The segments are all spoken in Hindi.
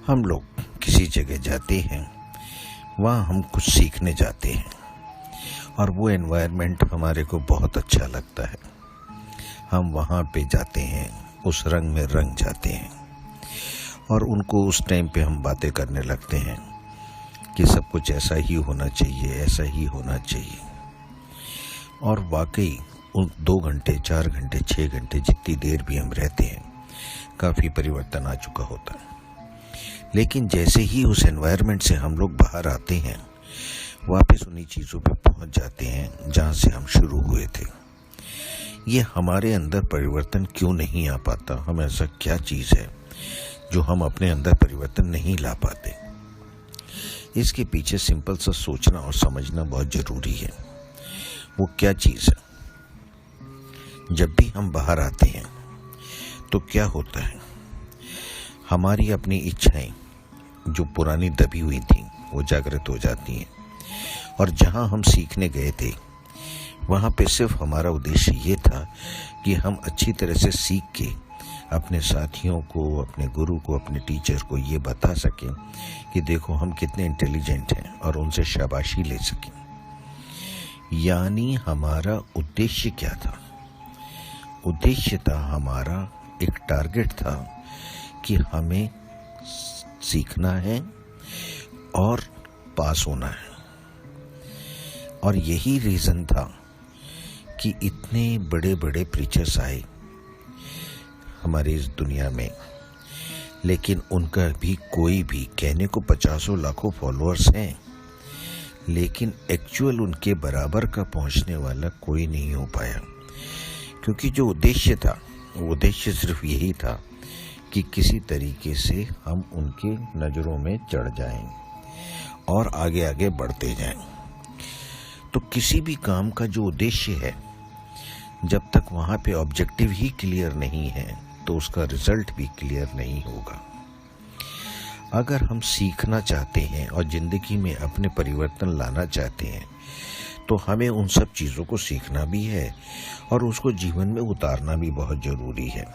हम लोग किसी जगह जाते हैं, वहाँ हम कुछ सीखने जाते हैं और वो एनवायरनमेंट हमारे को बहुत अच्छा लगता है। हम वहाँ पे जाते हैं, उस रंग में रंग जाते हैं और उनको उस टाइम पे हम बातें करने लगते हैं कि सब कुछ ऐसा ही होना चाहिए, ऐसा ही होना चाहिए। और वाकई उन 2 घंटे, 4 घंटे, 6 घंटे जितनी देर भी हम रहते हैं, काफ़ी परिवर्तन आ चुका होता है। लेकिन जैसे ही उस एनवायरनमेंट से हम लोग बाहर आते हैं, वापस उन्हीं चीज़ों पे पहुंच जाते हैं जहां से हम शुरू हुए थे। ये हमारे अंदर परिवर्तन क्यों नहीं आ पाता? हम ऐसा क्या चीज़ है जो हम अपने अंदर परिवर्तन नहीं ला पाते? इसके पीछे सिंपल सा सोचना और समझना बहुत ज़रूरी है। वो क्या चीज़ है? जब भी हम बाहर आते हैं तो क्या होता है, हमारी अपनी इच्छाएं जो पुरानी दबी हुई थी वो जागृत हो जाती हैं। और जहां हम सीखने गए थे वहां पे सिर्फ हमारा उद्देश्य ये था कि हम अच्छी तरह से सीख के अपने साथियों को, अपने गुरु को, अपने टीचर को ये बता सकें कि देखो हम कितने इंटेलिजेंट हैं और उनसे शाबाशी ले सकें। यानी हमारा उद्देश्य क्या था? उद्देश्य था हमारा, एक टारगेट था कि हमें सीखना है और पास होना है। और यही रीज़न था कि इतने बड़े बड़े प्रीचर्स आए हमारी इस दुनिया में, लेकिन उनका भी कोई भी, कहने को 50 लाखों फॉलोअर्स हैं, लेकिन एक्चुअल उनके बराबर का पहुंचने वाला कोई नहीं हो पाया। क्योंकि जो उद्देश्य था, वो उद्देश्य सिर्फ यही था कि किसी तरीके से हम उनके नज़रों में चढ़ जाएं और आगे आगे बढ़ते जाएं। तो किसी भी काम का जो उद्देश्य है, जब तक वहाँ पे ऑब्जेक्टिव ही क्लियर नहीं है तो उसका रिजल्ट भी क्लियर नहीं होगा। अगर हम सीखना चाहते हैं और ज़िंदगी में अपने परिवर्तन लाना चाहते हैं तो हमें उन सब चीज़ों को सीखना भी है और उसको जीवन में उतारना भी बहुत ज़रूरी है।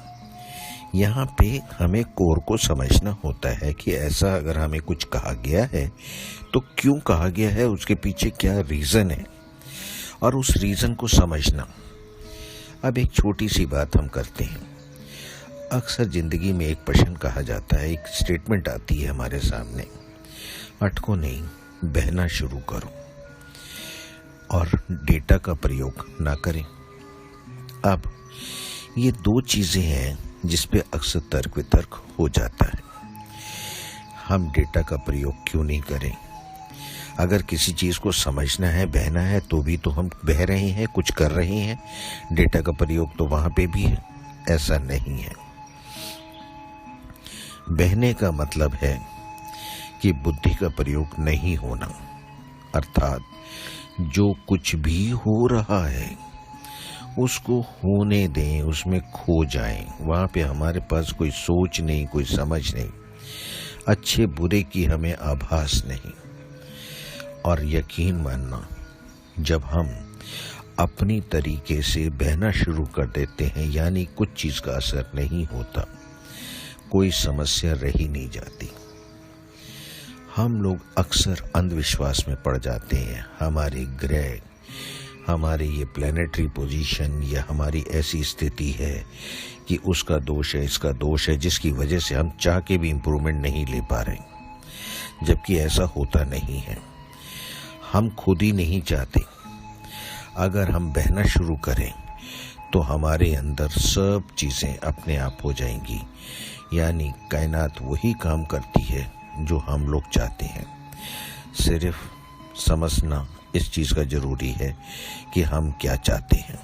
यहाँ पे हमें कोर को समझना होता है कि ऐसा अगर हमें कुछ कहा गया है तो क्यों कहा गया है, उसके पीछे क्या रीज़न है, और उस रीज़न को समझना। अब एक छोटी सी बात हम करते हैं। अक्सर ज़िंदगी में एक प्रश्न कहा जाता है, एक स्टेटमेंट आती है हमारे सामने, अटको नहीं, बहना शुरू करो और डेटा का प्रयोग ना करें। अब ये 2 चीज़ें हैं जिस पे अक्सर तर्क वितर्क हो जाता है। हम डेटा का प्रयोग क्यों नहीं करें? अगर किसी चीज़ को समझना है, बहना है, तो भी तो हम बह रहे हैं, कुछ कर रहे हैं। डेटा का प्रयोग तो वहाँ पे भी है। ऐसा नहीं है। बहने का मतलब है कि बुद्धि का प्रयोग नहीं होना, अर्थात जो कुछ भी हो रहा है उसको होने दें, उसमें खो जाएं। वहाँ पे हमारे पास कोई सोच नहीं, कोई समझ नहीं, अच्छे बुरे की हमें आभास नहीं। और यकीन मानना, जब हम अपनी तरीके से बहना शुरू कर देते हैं, यानी कुछ चीज़ का असर नहीं होता, कोई समस्या रही नहीं जाती। हम लोग अक्सर अंधविश्वास में पड़ जाते हैं। हमारे ग्रह, हमारे ये प्लैनेटरी पोजीशन या हमारी ऐसी स्थिति है कि उसका दोष है, इसका दोष है, जिसकी वजह से हम चाह के भी इम्प्रूवमेंट नहीं ले पा रहे, जबकि ऐसा होता नहीं है। हम खुद ही नहीं चाहते। अगर हम बहना शुरू करें तो हमारे अंदर सब चीज़ें अपने आप हो जाएंगी, यानी कायनात वही काम करती है जो हम लोग चाहते हैं। सिर्फ समझना इस चीज़ का ज़रूरी है कि हम क्या चाहते हैं।